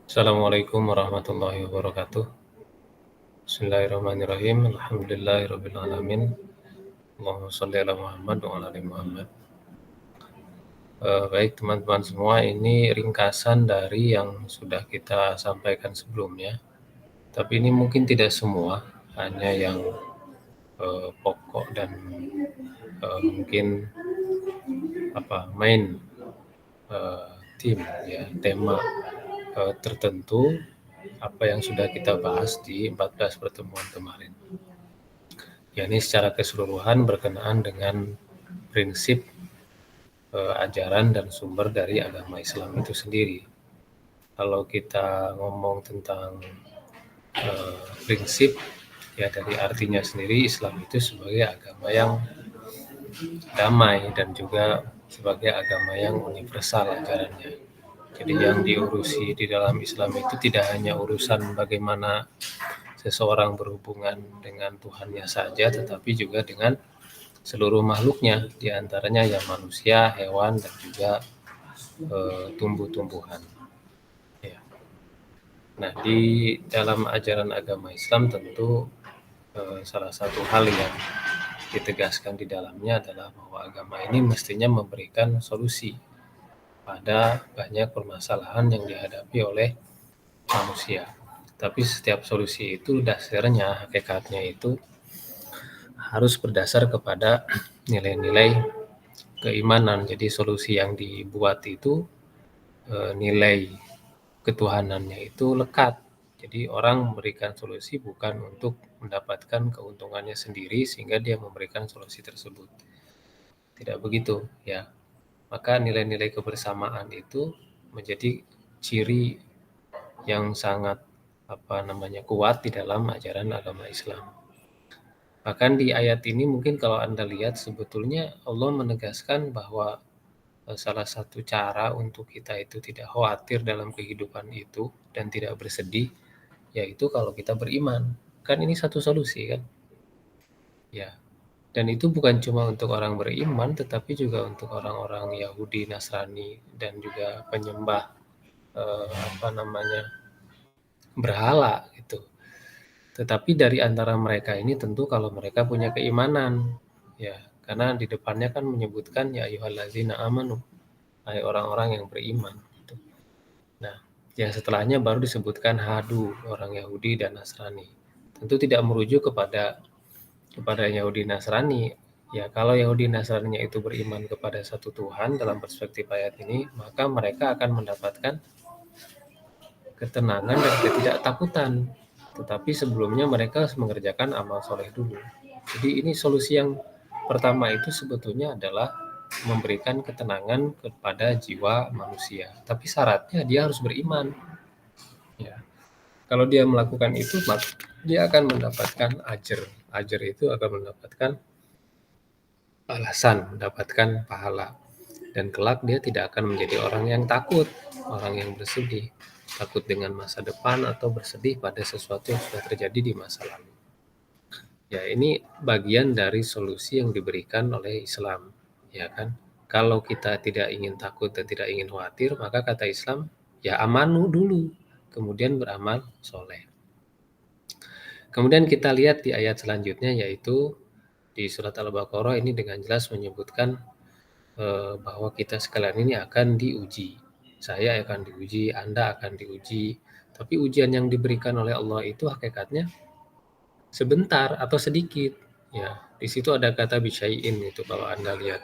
Assalamualaikum warahmatullahi wabarakatuh. Bismillahirrahmanirrahim. Alhamdulillahirabbil alamin. Allahumma shalli ala Muhammad wa ala ali Muhammad. Baik teman-teman semua, ini ringkasan dari yang sudah kita sampaikan sebelumnya. Tapi ini mungkin tidak semua, hanya yang pokok dan mungkin main tim ya, tema tertentu apa yang sudah kita bahas di 14 pertemuan kemarin. Yakni secara keseluruhan berkenaan dengan prinsip ajaran dan sumber dari agama Islam itu sendiri. Kalau kita ngomong tentang prinsip, ya dari artinya sendiri Islam itu sebagai agama yang damai dan juga sebagai agama yang universal ajarannya. Jadi yang diurusi di dalam Islam itu tidak hanya urusan bagaimana seseorang berhubungan dengan Tuhannya saja, tetapi juga dengan seluruh makhluknya, diantaranya ya manusia, hewan, dan juga tumbuh-tumbuhan. Ya. Nah, di dalam ajaran agama Islam tentu salah satu hal yang ditegaskan di dalamnya adalah bahwa agama ini mestinya memberikan solusi pada banyak permasalahan yang dihadapi oleh manusia. Tapi setiap solusi itu dasarnya, hakikatnya itu harus berdasar kepada nilai-nilai keimanan. Jadi solusi yang dibuat itu nilai ketuhanannya itu lekat. Jadi orang memberikan solusi bukan untuk mendapatkan keuntungannya sendiri sehingga dia memberikan solusi tersebut. Tidak begitu ya. Maka nilai-nilai kebersamaan itu menjadi ciri yang sangat kuat di dalam ajaran agama Islam. Bahkan di ayat ini mungkin kalau Anda lihat sebetulnya Allah menegaskan bahwa salah satu cara untuk kita itu tidak khawatir dalam kehidupan itu dan tidak bersedih, yaitu kalau kita beriman. Kan ini satu solusi kan? Ya. Dan itu bukan cuma untuk orang beriman, tetapi juga untuk orang-orang Yahudi, Nasrani, dan juga penyembah berhala gitu. Tetapi dari antara mereka ini tentu kalau mereka punya keimanan, ya, karena di depannya kan menyebutkan ya ayyuhallazina amanu, hai orang-orang yang beriman. Gitu. Nah, yang setelahnya baru disebutkan hadu, orang Yahudi dan Nasrani. Tentu tidak merujuk kepada Yahudi Nasrani. Ya, kalau Yahudi Nasrani itu beriman kepada satu Tuhan dalam perspektif ayat ini, maka mereka akan mendapatkan ketenangan dan ketidaktakutan. Tetapi sebelumnya mereka harus mengerjakan amal soleh dulu. Jadi ini solusi yang pertama itu sebetulnya adalah memberikan ketenangan kepada jiwa manusia. Tapi syaratnya dia harus beriman. Ya. Kalau dia melakukan itu, maka dia akan mendapatkan ajar. Ajar itu akan mendapatkan balasan, mendapatkan pahala. Dan kelak dia tidak akan menjadi orang yang takut, orang yang bersedih. Takut dengan masa depan atau bersedih pada sesuatu yang sudah terjadi di masa lalu. Ya, ini bagian dari solusi yang diberikan oleh Islam, ya kan? Kalau kita tidak ingin takut dan tidak ingin khawatir, maka kata Islam, ya amanu dulu, kemudian beramal soleh. Kemudian kita lihat di ayat selanjutnya, yaitu di surat Al-Baqarah ini dengan jelas menyebutkan bahwa kita sekalian ini akan diuji. Saya akan diuji, Anda akan diuji. Tapi ujian yang diberikan oleh Allah itu hakikatnya sebentar atau sedikit. Ya, di situ ada kata bisyai'in itu kalau Anda lihat.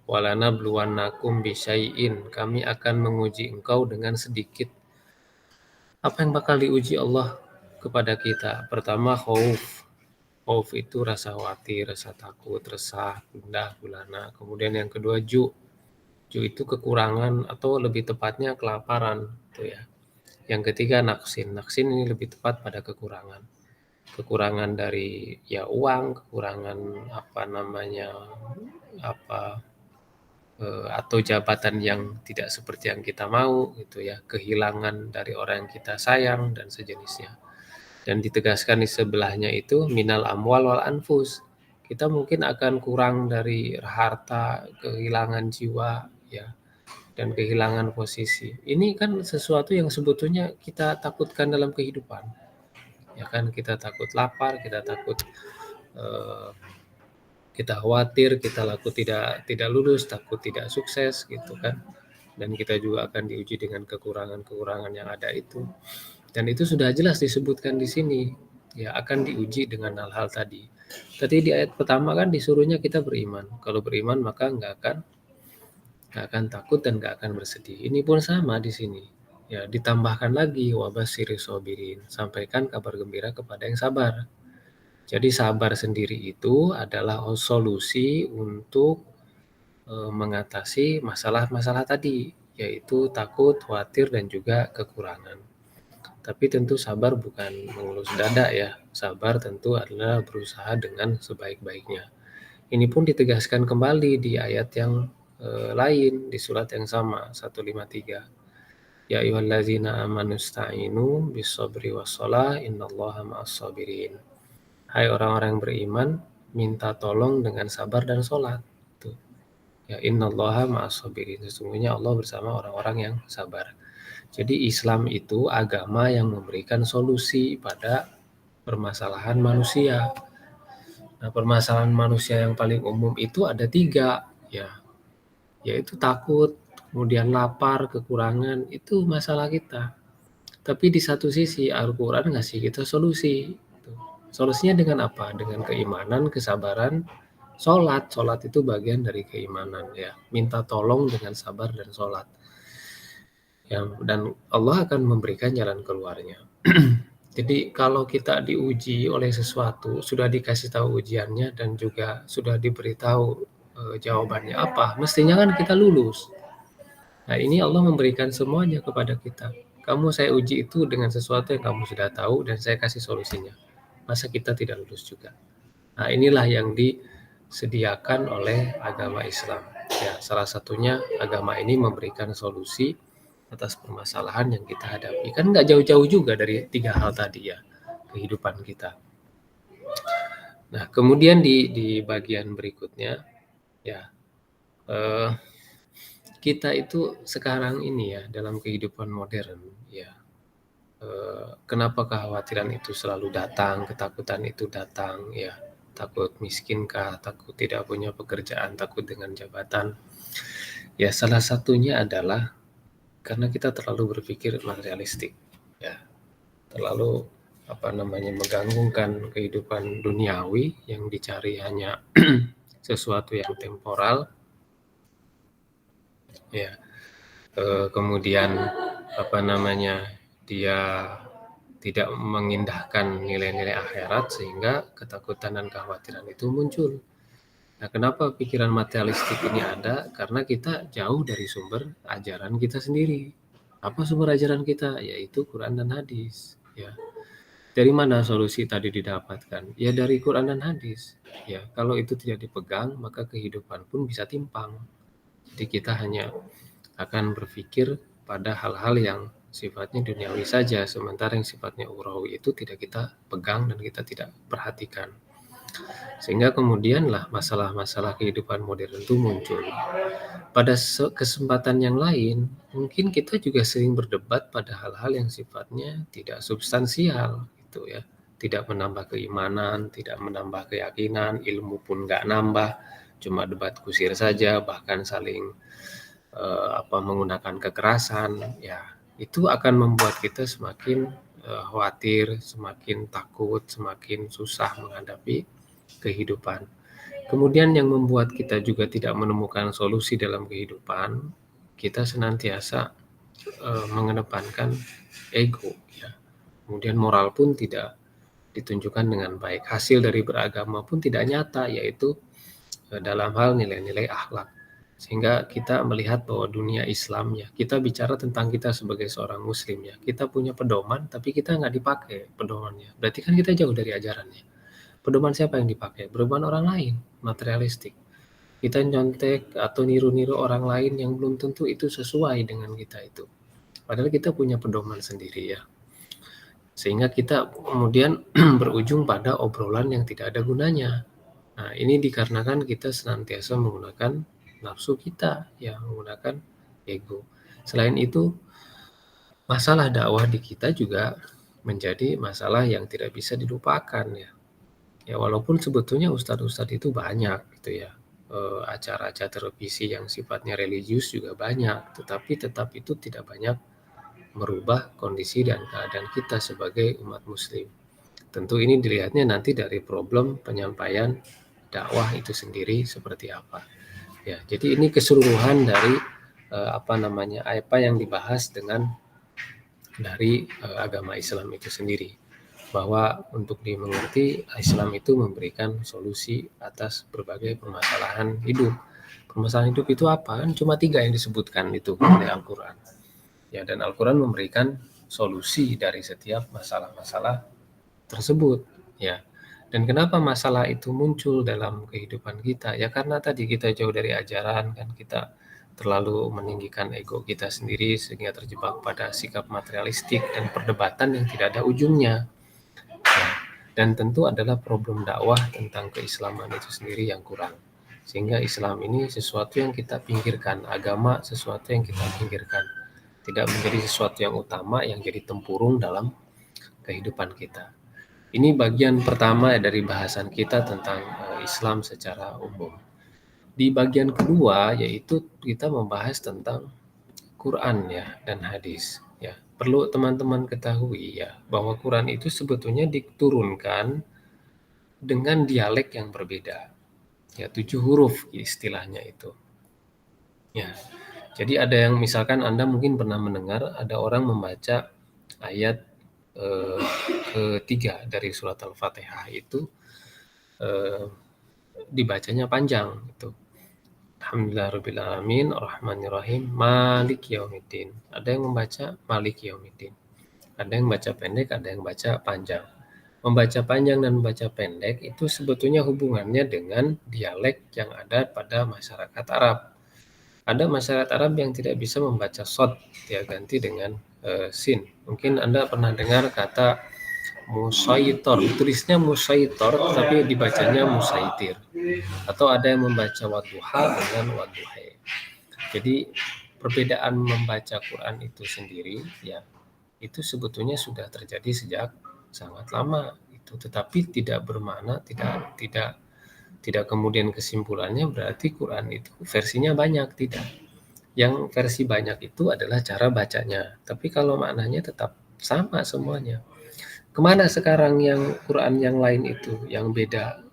Walana bluwannakum bisyai'in. Kami akan menguji engkau dengan sedikit. Apa yang bakal diuji Allah kepada kita? Pertama, khauf. Khauf itu rasa khawatir, rasa takut, resah, gundah, gulana. Kemudian yang kedua, ju' itu kekurangan atau lebih tepatnya kelaparan tuh ya. Yang ketiga naksin ini lebih tepat pada kekurangan dari ya uang, kekurangan atau jabatan yang tidak seperti yang kita mau gitu ya, kehilangan dari orang yang kita sayang dan sejenisnya. Dan ditegaskan di sebelahnya itu minal amwal wal anfus. Kita mungkin akan kurang dari harta, kehilangan jiwa, ya, dan kehilangan posisi. Ini kan sesuatu yang sebetulnya kita takutkan dalam kehidupan. Ya kan, kita takut lapar, kita takut eh, kita khawatir, kita tidak lulus, takut tidak sukses gitu kan. Dan kita juga akan diuji dengan kekurangan-kekurangan yang ada itu. Dan itu sudah jelas disebutkan di sini. Ya, akan diuji dengan hal-hal tadi. Tadi di ayat pertama kan disuruhnya kita beriman. Kalau beriman maka nggak akan takut dan nggak akan bersedih. Ini pun sama di sini. Ya, ditambahkan lagi wabasiri sobirin, sampaikan kabar gembira kepada yang sabar. Jadi sabar sendiri itu adalah solusi untuk mengatasi masalah-masalah tadi, yaitu takut, khawatir, dan juga kekurangan. Tapi tentu sabar bukan mengelus dada ya. Sabar tentu adalah berusaha dengan sebaik-baiknya. Ini pun ditegaskan kembali di ayat yang lain di surat yang sama 153. Ya ayyuhallazina amanu sta'inu bis-sabri was-shalah innallaha ma'as-sabirin. Hai orang-orang yang beriman, minta tolong dengan sabar dan sholat. Tuh. Ya innallaha ma'as-sabirin. Sesungguhnya Allah bersama orang-orang yang sabar. Jadi Islam itu agama yang memberikan solusi pada permasalahan manusia. Nah, permasalahan manusia yang paling umum itu ada 3, ya, yaitu takut, kemudian lapar, kekurangan, itu masalah kita. Tapi di satu sisi Al-Quran ngasih kita solusi. Solusinya dengan apa? Dengan keimanan, kesabaran, sholat. Sholat itu bagian dari keimanan ya. Minta tolong dengan sabar dan sholat. Ya, dan Allah akan memberikan jalan keluarnya. Jadi kalau kita diuji oleh sesuatu, sudah dikasih tahu ujiannya dan juga sudah diberitahu jawabannya apa, mestinya kan kita lulus. Nah ini Allah memberikan semuanya kepada kita. Kamu saya uji itu dengan sesuatu yang kamu sudah tahu dan saya kasih solusinya. Masa kita tidak lulus juga? Nah inilah yang disediakan oleh agama Islam. Ya, salah satunya agama ini memberikan solusi atas permasalahan yang kita hadapi. Kan nggak jauh-jauh juga dari 3 hal tadi ya, kehidupan kita. Nah, kemudian di bagian berikutnya, ya, kita itu sekarang ini ya, dalam kehidupan modern, ya, kenapa kekhawatiran itu selalu datang, ketakutan itu datang, ya, takut miskinkah, takut tidak punya pekerjaan, takut dengan jabatan. Ya, salah satunya adalah karena kita terlalu berpikir materialistik, ya, terlalu menggantungkan kehidupan duniawi yang dicari hanya sesuatu yang temporal, ya. Kemudian dia tidak mengindahkan nilai-nilai akhirat sehingga ketakutan dan kekhawatiran itu muncul. Nah, kenapa pikiran materialistik ini ada? Karena kita jauh dari sumber ajaran kita sendiri. Apa sumber ajaran kita? Yaitu Quran dan hadis. Ya. Dari mana solusi tadi didapatkan? Ya dari Quran dan hadis. Ya, kalau itu tidak dipegang, maka kehidupan pun bisa timpang. Jadi kita hanya akan berpikir pada hal-hal yang sifatnya duniawi saja, sementara yang sifatnya ukhrawi itu tidak kita pegang dan kita tidak perhatikan. Sehingga kemudianlah masalah-masalah kehidupan modern itu muncul. Pada kesempatan yang lain, mungkin kita juga sering berdebat pada hal-hal yang sifatnya tidak substansial, gitu ya. Tidak menambah keimanan, tidak menambah keyakinan, ilmu pun nggak nambah, cuma debat kusir saja, bahkan saling menggunakan kekerasan, ya itu akan membuat kita semakin khawatir, semakin takut, semakin susah menghadapi kehidupan. Kemudian yang membuat kita juga tidak menemukan solusi dalam kehidupan, kita senantiasa mengedepankan ego, ya. Kemudian moral pun tidak ditunjukkan dengan baik. Hasil dari beragama pun tidak nyata, yaitu dalam hal nilai-nilai akhlak. Sehingga kita melihat bahwa dunia Islam ya, kita bicara tentang kita sebagai seorang muslim ya, kita punya pedoman tapi kita nggak dipakai pedomannya. Berarti kan kita jauh dari ajarannya. Pedoman siapa yang dipakai? Pedoman orang lain, materialistik. Kita nyontek atau niru-niru orang lain yang belum tentu itu sesuai dengan kita itu. Padahal kita punya pedoman sendiri ya. Sehingga kita kemudian berujung pada obrolan yang tidak ada gunanya. Nah, ini dikarenakan kita senantiasa menggunakan nafsu kita, ya menggunakan ego. Selain itu, masalah dakwah di kita juga menjadi masalah yang tidak bisa dilupakan ya. Ya walaupun sebetulnya ustadz-ustadz itu banyak gitu ya, acara-acara televisi yang sifatnya religius juga banyak, tetapi tetap itu tidak banyak merubah kondisi dan keadaan kita sebagai umat muslim. Tentu ini dilihatnya nanti dari problem penyampaian dakwah itu sendiri seperti apa. Ya, jadi ini keseluruhan dari apa yang dibahas dengan dari agama Islam itu sendiri, bahwa untuk dimengerti Islam itu memberikan solusi atas berbagai permasalahan hidup. Permasalahan hidup itu apa? Cuma 3 yang disebutkan itu oleh Al-Quran. Ya, dan Al-Quran memberikan solusi dari setiap masalah-masalah tersebut. Ya, dan kenapa masalah itu muncul dalam kehidupan kita? Ya karena tadi kita jauh dari ajaran, kan kita terlalu meninggikan ego kita sendiri sehingga terjebak pada sikap materialistik dan perdebatan yang tidak ada ujungnya. Ya, dan tentu adalah problem dakwah tentang keislaman itu sendiri yang kurang. Sehingga Islam ini sesuatu yang kita pinggirkan, agama sesuatu yang kita pinggirkan. Tidak menjadi sesuatu yang utama yang jadi tempurung dalam kehidupan kita. Ini bagian pertama dari bahasan kita tentang Islam secara umum. Di bagian kedua yaitu kita membahas tentang Quran ya dan hadis ya. Perlu teman-teman ketahui ya bahwa Quran itu sebetulnya diturunkan dengan dialek yang berbeda. Ya, 7 huruf istilahnya itu. Ya. Jadi ada yang misalkan Anda mungkin pernah mendengar ada orang membaca ayat ketiga dari surat Al-Fatihah itu dibacanya panjang itu. Alhamdulillahirrahmanirrahim, Ar-Rahmanirrahim, Malik Yaumiddin. Ada yang membaca Malik Yaumiddin. Ada yang baca pendek, ada yang baca panjang. Membaca panjang dan membaca pendek itu sebetulnya hubungannya dengan dialek yang ada pada masyarakat Arab. Ada masyarakat Arab yang tidak bisa membaca sod, dia ganti dengan sin. Mungkin Anda pernah dengar kata musaitor, tulisnya musaitor tapi dibacanya musaitir, atau ada yang membaca wadduha dengan wadduhe. Jadi perbedaan membaca Quran itu sendiri ya itu sebetulnya sudah terjadi sejak sangat lama itu, tetapi tidak bermakna tidak kemudian kesimpulannya berarti Quran itu versinya banyak, tidak. Yang versi banyak itu adalah cara bacanya, tapi kalau maknanya tetap sama semuanya. Kemana sekarang yang Quran yang lain itu, yang beda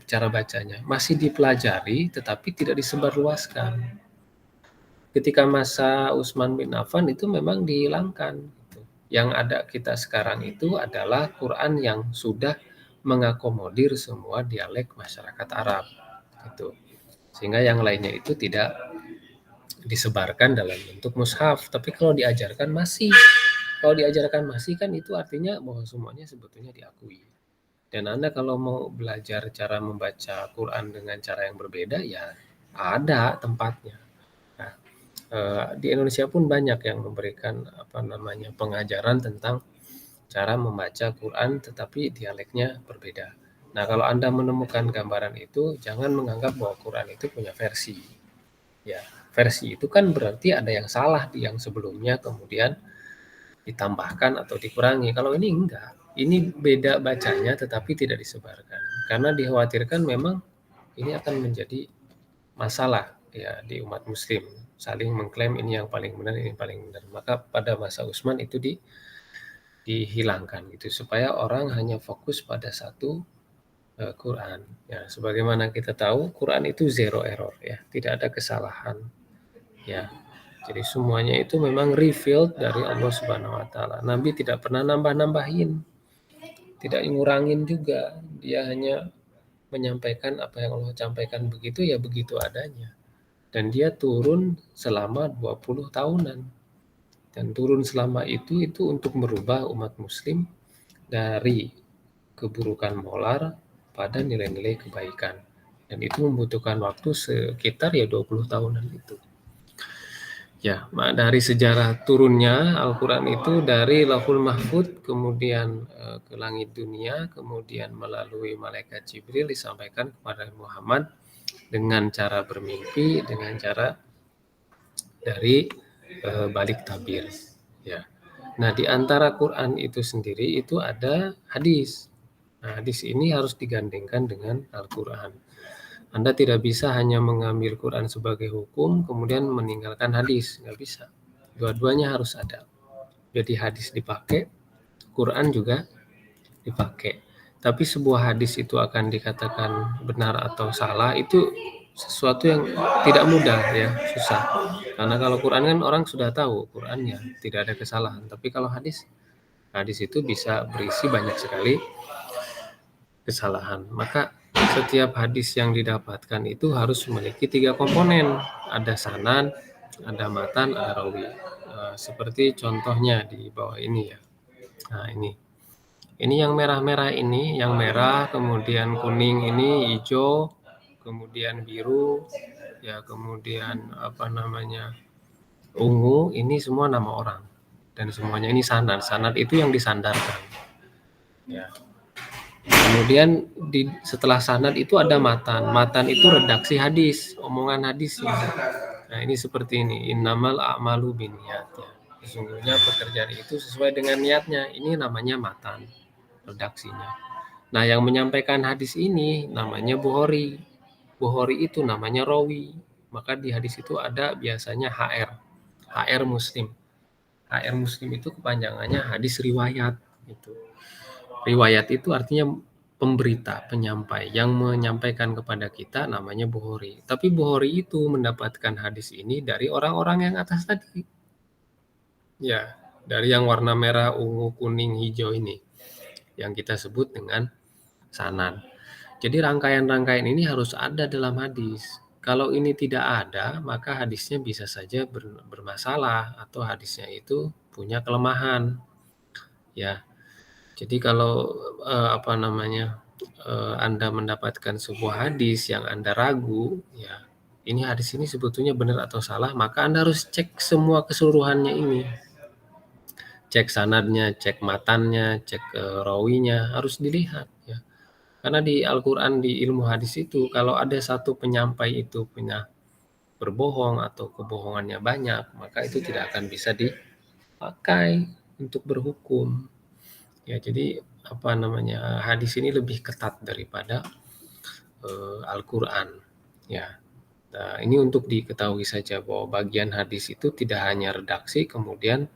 cara bacanya? Masih dipelajari tetapi tidak disebarluaskan. Ketika masa Utsman bin Affan itu memang dihilangkan. Gitu. Yang ada kita sekarang itu adalah Quran yang sudah mengakomodir semua dialek masyarakat Arab. Gitu. Sehingga yang lainnya itu tidak disebarkan dalam bentuk mushaf. Tapi kalau diajarkan masih. Kalau diajarkan masih kan itu artinya bahwa semuanya sebetulnya diakui. Dan Anda kalau mau belajar cara membaca Quran dengan cara yang berbeda ya ada tempatnya. Nah, di Indonesia pun banyak yang memberikan pengajaran tentang cara membaca Quran tetapi dialeknya berbeda. Nah, kalau Anda menemukan gambaran itu jangan menganggap bahwa Quran itu punya versi. Ya, versi itu kan berarti ada yang salah di yang sebelumnya kemudian ditambahkan atau dikurangi. Kalau ini enggak, ini beda bacanya tetapi tidak disebarkan. Karena dikhawatirkan memang ini akan menjadi masalah ya di umat muslim, saling mengklaim ini yang paling benar, ini paling benar. Maka pada masa Utsman itu dihilangkan gitu supaya orang hanya fokus pada satu Quran. Ya, sebagaimana kita tahu Quran itu zero error ya, tidak ada kesalahan. Ya, jadi semuanya itu memang revealed dari Allah Subhanahu wa taala. Nabi tidak pernah nambah-nambahin, tidak ngurangin juga. Dia hanya menyampaikan apa yang Allah sampaikan begitu ya begitu adanya. Dan dia turun selama 20 tahunan. Dan turun selama itu untuk merubah umat muslim dari keburukan molar pada nilai-nilai kebaikan. Dan itu membutuhkan waktu sekitar ya 20 tahunan itu. Ya, dari sejarah turunnya Al-Quran itu dari Lauhul Mahfud kemudian ke langit dunia, kemudian melalui malaikat Jibril disampaikan kepada Muhammad dengan cara bermimpi, dengan cara dari balik tabir. Ya. Nah, di antara Quran itu sendiri itu ada hadis. Nah, hadis ini harus digandengkan dengan Al-Quran. Anda tidak bisa hanya mengambil Quran sebagai hukum, kemudian meninggalkan hadis. Nggak bisa. Dua-duanya harus ada. Jadi hadis dipakai, Quran juga dipakai. Tapi sebuah hadis itu akan dikatakan benar atau salah, itu sesuatu yang tidak mudah ya, susah. Karena kalau Quran kan orang sudah tahu Qurannya, tidak ada kesalahan. Tapi kalau hadis itu bisa berisi banyak sekali kesalahan. Maka setiap hadis yang didapatkan itu harus memiliki 3 komponen. Ada sanad, ada matan, ada rawi. Seperti contohnya di bawah ini ya. Nah, ini. Ini yang merah-merah ini, yang merah, kemudian kuning ini, hijau, kemudian biru, ya kemudian apa namanya, ungu, ini semua nama orang. Dan semuanya ini sanad. Sanad itu yang disandarkan. Ya. Kemudian setelah sanad itu ada matan. Matan itu redaksi hadis, omongan hadisnya. Nah, ini seperti ini, innamal a'malu binniyat. Ya. Sesungguhnya pekerjaan itu sesuai dengan niatnya. Ini namanya matan, redaksinya. Nah, yang menyampaikan hadis ini namanya Bukhari. Bukhari itu namanya rawi. Maka di hadis itu ada biasanya HR. HR Muslim. HR Muslim itu kepanjangannya hadis riwayat. Itu. Riwayat itu artinya pemberita, penyampai. Yang menyampaikan kepada kita namanya Bukhari. Tapi Bukhari itu mendapatkan hadis ini dari orang-orang yang atas tadi. Ya, dari yang warna merah, ungu, kuning, hijau ini. Yang kita sebut dengan sanad. Jadi rangkaian-rangkaian ini harus ada dalam hadis. Kalau ini tidak ada, maka hadisnya bisa saja bermasalah atau hadisnya itu punya kelemahan. Ya. Jadi kalau Anda mendapatkan sebuah hadis yang Anda ragu, ya ini hadis ini sebetulnya benar atau salah, maka Anda harus cek semua keseluruhannya ini. Cek sanadnya, cek matannya, cek rawinya, harus dilihat. Ya. Karena di Al-Quran, di ilmu hadis itu, kalau ada satu penyampai itu punya berbohong atau kebohongannya banyak, maka itu tidak akan bisa dipakai untuk berhukum. Ya, jadi hadis ini lebih ketat daripada Al-Quran. Ya, nah, ini untuk diketahui saja bahwa bagian hadis itu tidak hanya redaksi, kemudian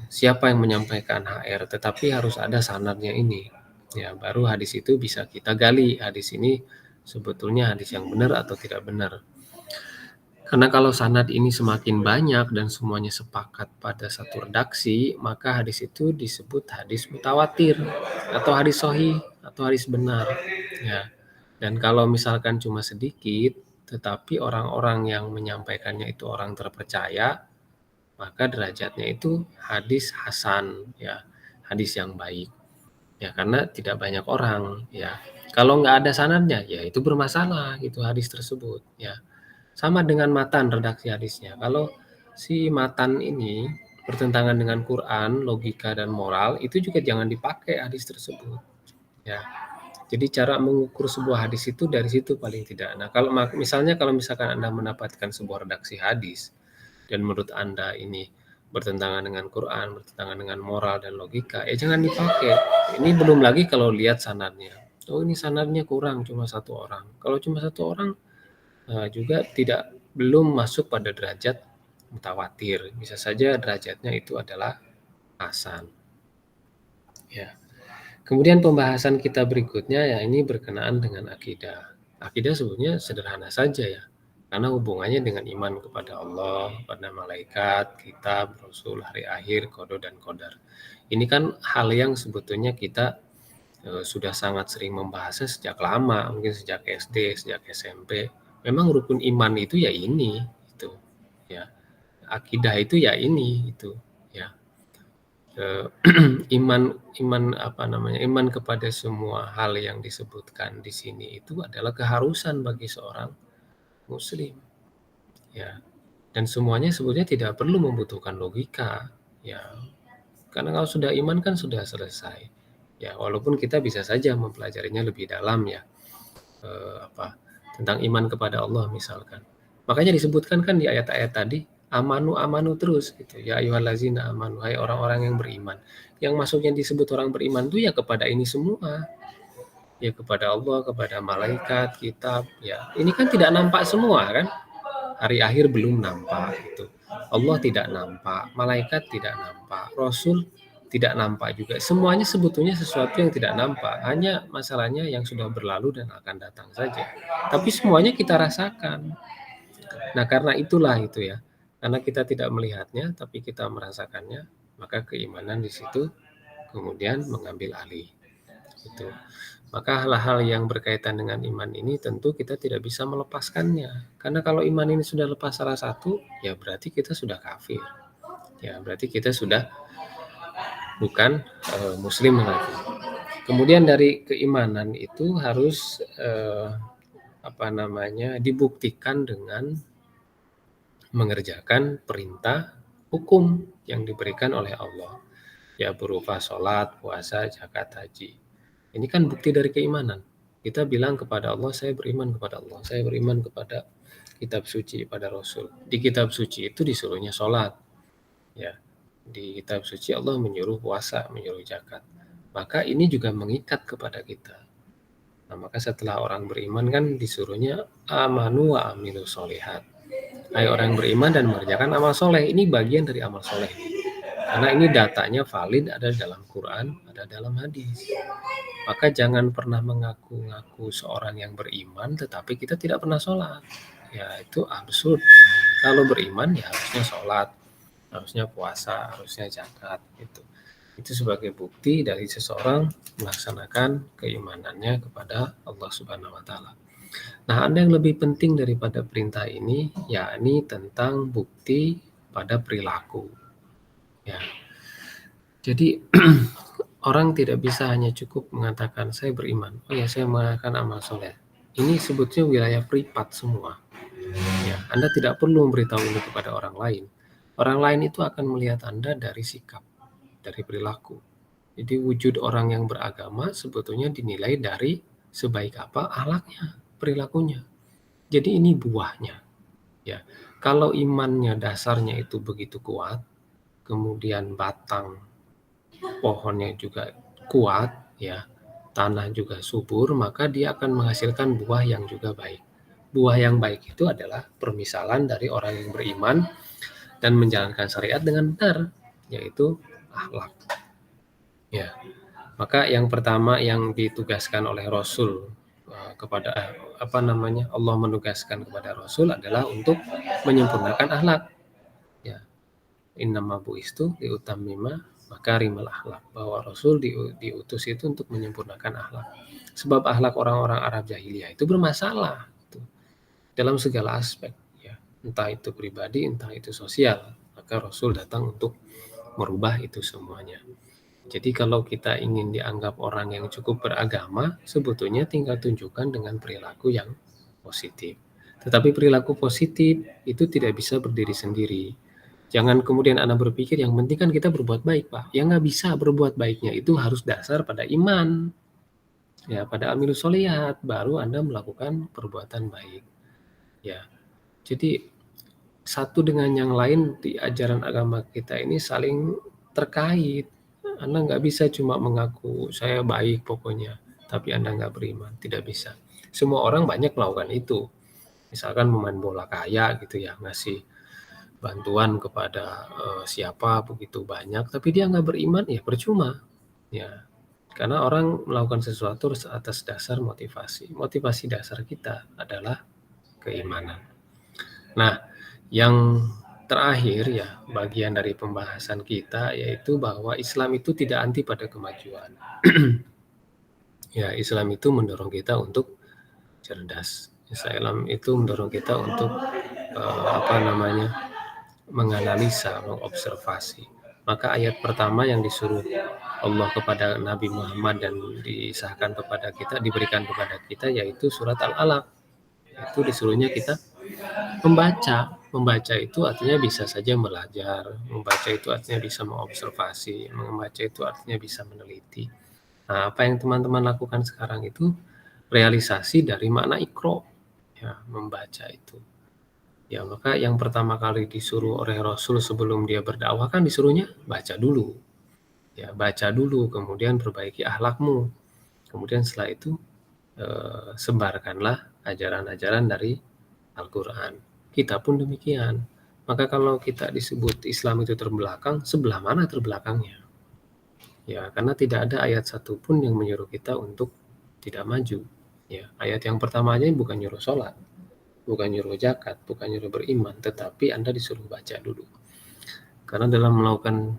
siapa yang menyampaikan HR, tetapi harus ada sanadnya ini. Ya, baru hadis itu bisa kita gali. Hadis ini sebetulnya hadis yang benar atau tidak benar. Karena kalau sanad ini semakin banyak dan semuanya sepakat pada satu redaksi, maka hadis itu disebut hadis mutawatir atau hadis sahih atau hadis benar. Ya. Dan kalau misalkan cuma sedikit, tetapi orang-orang yang menyampaikannya itu orang terpercaya, maka derajatnya itu hadis hasan, ya, hadis yang baik. Ya, karena tidak banyak orang, ya. Kalau nggak ada sanadnya, ya itu bermasalah gitu hadis tersebut, ya. Sama dengan matan redaksi hadisnya. Kalau si matan ini bertentangan dengan Quran, logika dan moral, itu juga jangan dipakai hadis tersebut. Ya. Jadi cara mengukur sebuah hadis itu dari situ paling tidak. Nah, kalau misalkan Anda mendapatkan sebuah redaksi hadis dan menurut Anda ini bertentangan dengan Quran, bertentangan dengan moral dan logika, ya jangan dipakai. Ini belum lagi kalau lihat sanadnya. Oh, ini sanadnya kurang, cuma satu orang. Kalau cuma satu orang, juga belum masuk pada derajat mutawatir. Bisa saja derajatnya itu adalah hasan. Ya. Kemudian pembahasan kita berikutnya ya ini berkenaan dengan akidah. Akidah sebetulnya sederhana saja ya. Karena hubungannya dengan iman kepada Allah, pada malaikat, kitab, rasul, hari akhir, qada dan qadar. Ini kan hal yang sebetulnya kita sudah sangat sering membahasnya sejak lama, mungkin sejak SD, sejak SMP. Memang rukun iman itu ya ini, itu, ya. Akidah itu ya ini, itu, ya. Iman kepada semua hal yang disebutkan di sini itu adalah keharusan bagi seorang muslim, ya. Dan semuanya sebetulnya tidak perlu membutuhkan logika, ya. Karena kalau sudah iman kan sudah selesai. Ya, walaupun kita bisa saja mempelajarinya lebih dalam ya. tentang iman kepada Allah misalkan. Makanya disebutkan kan di ayat-ayat tadi, amanu terus gitu. Ya ayyuhallazina amanu, hai orang-orang yang beriman. Yang masuknya disebut orang beriman itu ya kepada ini semua. Ya kepada Allah, kepada malaikat, kitab, ya. Ini kan tidak nampak semua kan? Hari akhir belum nampak itu. Allah tidak nampak, malaikat tidak nampak, Rasul tidak nampak juga. Semuanya sebetulnya sesuatu yang tidak nampak. Hanya masalahnya yang sudah berlalu dan akan datang saja. Tapi semuanya kita rasakan. Nah, karena itulah itu ya. Karena kita tidak melihatnya, tapi kita merasakannya, maka keimanan di situ kemudian mengambil alih. Itu. Maka hal-hal yang berkaitan dengan iman ini tentu kita tidak bisa melepaskannya. Karena kalau iman ini sudah lepas salah satu, ya berarti kita sudah kafir. Ya, berarti kita sudah bukan muslim lagi. Kemudian dari keimanan itu harus dibuktikan dengan mengerjakan perintah hukum yang diberikan oleh Allah. Ya berupa sholat, puasa, zakat, haji. Ini kan bukti dari keimanan. Kita bilang kepada Allah, saya beriman kepada Allah, saya beriman kepada kitab suci, pada Rasul. Di kitab suci itu disuruhnya sholat. Ya, di kitab suci Allah menyuruh puasa, menyuruh zakat. Maka ini juga mengikat kepada kita. Nah, maka setelah orang beriman kan disuruhnya amanu wa amilu solihat. Hai orang beriman dan mengerjakan amal soleh. Ini bagian dari amal soleh. Karena ini datanya valid, ada dalam Quran, ada dalam hadis. Maka jangan pernah mengaku-ngaku seorang yang beriman tetapi kita tidak pernah sholat. Ya itu absurd. Kalau beriman ya harusnya sholat, harusnya puasa, harusnya zakat. Itu sebagai bukti dari seseorang melaksanakan keimanannya kepada Allah Subhanahu wa Ta'ala. Nah, ada yang lebih penting daripada perintah ini, yakni tentang bukti pada perilaku. Ya, jadi orang tidak bisa hanya cukup mengatakan saya beriman. Oh ya, saya mengatakan amal soleh. Ini sebutnya wilayah privat semua. Ya, Anda tidak perlu memberitahu ini kepada orang lain. Orang lain itu akan melihat Anda dari sikap, dari perilaku. Jadi wujud orang yang beragama sebetulnya dinilai dari sebaik apa akhlaknya, perilakunya. Jadi ini buahnya. Ya, kalau imannya dasarnya itu begitu kuat, kemudian batang pohonnya juga kuat, ya, tanah juga subur, maka dia akan menghasilkan buah yang juga baik. Buah yang baik itu adalah permisalan dari orang yang beriman dan menjalankan syariat dengan benar, yaitu akhlak. Ya, maka yang pertama yang ditugaskan oleh Rasul kepada Allah menugaskan kepada Rasul adalah untuk menyempurnakan akhlak. Ya, innama buistu liutammima makarimal akhlak, bahwa Rasul diutus itu untuk menyempurnakan akhlak. Sebab akhlak orang-orang Arab jahiliyah itu bermasalah dalam segala aspek, ya, entah itu pribadi, entah itu sosial. Maka Rasul datang untuk merubah itu semuanya. Jadi kalau kita ingin dianggap orang yang cukup beragama, sebetulnya tinggal tunjukkan dengan perilaku yang positif. Tetapi perilaku positif itu tidak bisa berdiri sendiri. Jangan kemudian Anda berpikir yang penting kan kita berbuat baik, Pak. Ya nggak bisa, berbuat baiknya itu harus dasar pada iman. Ya, pada amilus solihat, baru Anda melakukan perbuatan baik. Ya, jadi satu dengan yang lain di ajaran agama kita ini saling terkait. Anda nggak bisa cuma mengaku saya baik pokoknya, tapi Anda nggak beriman. Tidak bisa. Semua orang banyak melakukan itu. Misalkan pemain bola kaya gitu ya, ngasih bantuan kepada siapa begitu banyak, tapi dia nggak beriman, ya percuma. Ya, karena orang melakukan sesuatu atas dasar motivasi. Motivasi dasar kita adalah keimanan. Nah, yang terakhir ya, bagian dari pembahasan kita yaitu bahwa Islam itu tidak anti pada kemajuan. Ya, Islam itu mendorong kita untuk cerdas. Islam itu mendorong kita untuk menganalisa, mengobservasi. Maka ayat pertama yang disuruh Allah kepada Nabi Muhammad dan disahkan kepada kita, diberikan kepada kita, yaitu surat Al-Alaq. Itu disuruhnya kita membaca. Membaca itu artinya bisa saja belajar, membaca itu artinya bisa mengobservasi, membaca itu artinya bisa meneliti. Nah, apa yang teman-teman lakukan sekarang itu realisasi dari makna ikro. ya, membaca itu. Ya, maka yang pertama kali disuruh oleh Rasul sebelum dia berdakwah kan disuruhnya baca dulu. Ya, baca dulu, kemudian perbaiki akhlakmu. Kemudian setelah itu sebarkanlah ajaran-ajaran dari Al-Quran. Kita pun demikian. Maka kalau kita disebut Islam itu terbelakang, sebelah mana terbelakangnya? Ya, karena tidak ada ayat satupun yang menyuruh kita untuk tidak maju. Ya, ayat yang pertama aja bukan nyuruh sholat, bukan nyuruh zakat, bukan nyuruh beriman, tetapi Anda disuruh baca dulu. Karena dalam melakukan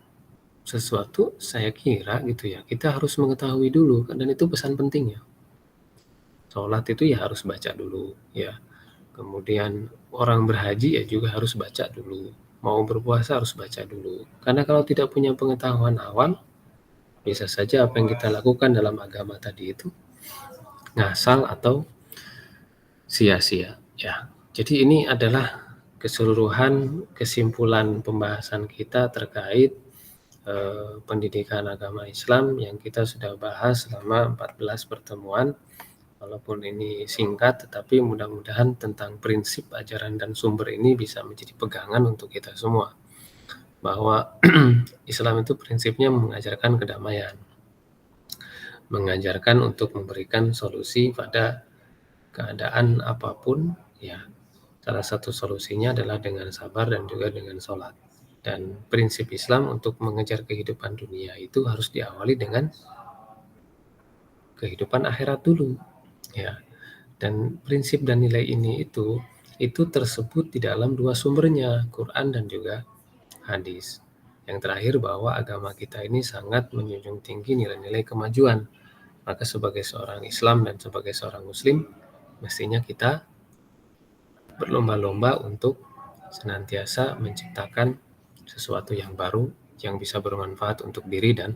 sesuatu, saya kira gitu ya, kita harus mengetahui dulu, dan itu pesan pentingnya. Sholat itu ya harus baca dulu, ya. Kemudian orang berhaji ya juga harus baca dulu. Mau berpuasa harus baca dulu. Karena kalau tidak punya pengetahuan awal, bisa saja apa yang kita lakukan dalam agama tadi itu ngasal atau sia-sia. Ya, jadi ini adalah keseluruhan kesimpulan pembahasan kita terkait pendidikan agama Islam yang kita sudah bahas selama 14 pertemuan. Walaupun ini singkat, tetapi mudah-mudahan tentang prinsip ajaran dan sumber ini bisa menjadi pegangan untuk kita semua. Bahwa Islam itu prinsipnya mengajarkan kedamaian, mengajarkan untuk memberikan solusi pada keadaan apapun, ya. Salah satu solusinya adalah dengan sabar dan juga dengan sholat. Dan prinsip Islam untuk mengejar kehidupan dunia itu harus diawali dengan kehidupan akhirat dulu, ya. Dan prinsip dan nilai ini itu tersebut di dalam dua sumbernya, Quran dan juga hadis. Yang terakhir bahwa agama kita ini sangat menjunjung tinggi nilai-nilai kemajuan. Maka sebagai seorang Islam dan sebagai seorang Muslim, mestinya kita berlomba-lomba untuk senantiasa menciptakan sesuatu yang baru yang bisa bermanfaat untuk diri dan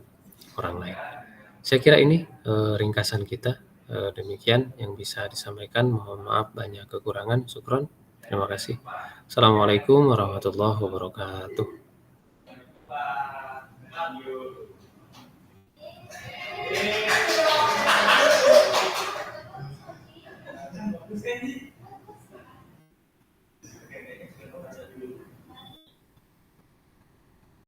orang lain. Saya kira ini ringkasan kita. Demikian yang bisa disampaikan. Mohon maaf banyak kekurangan. Syukron. Terima kasih. Assalamualaikum warahmatullahi wabarakatuh.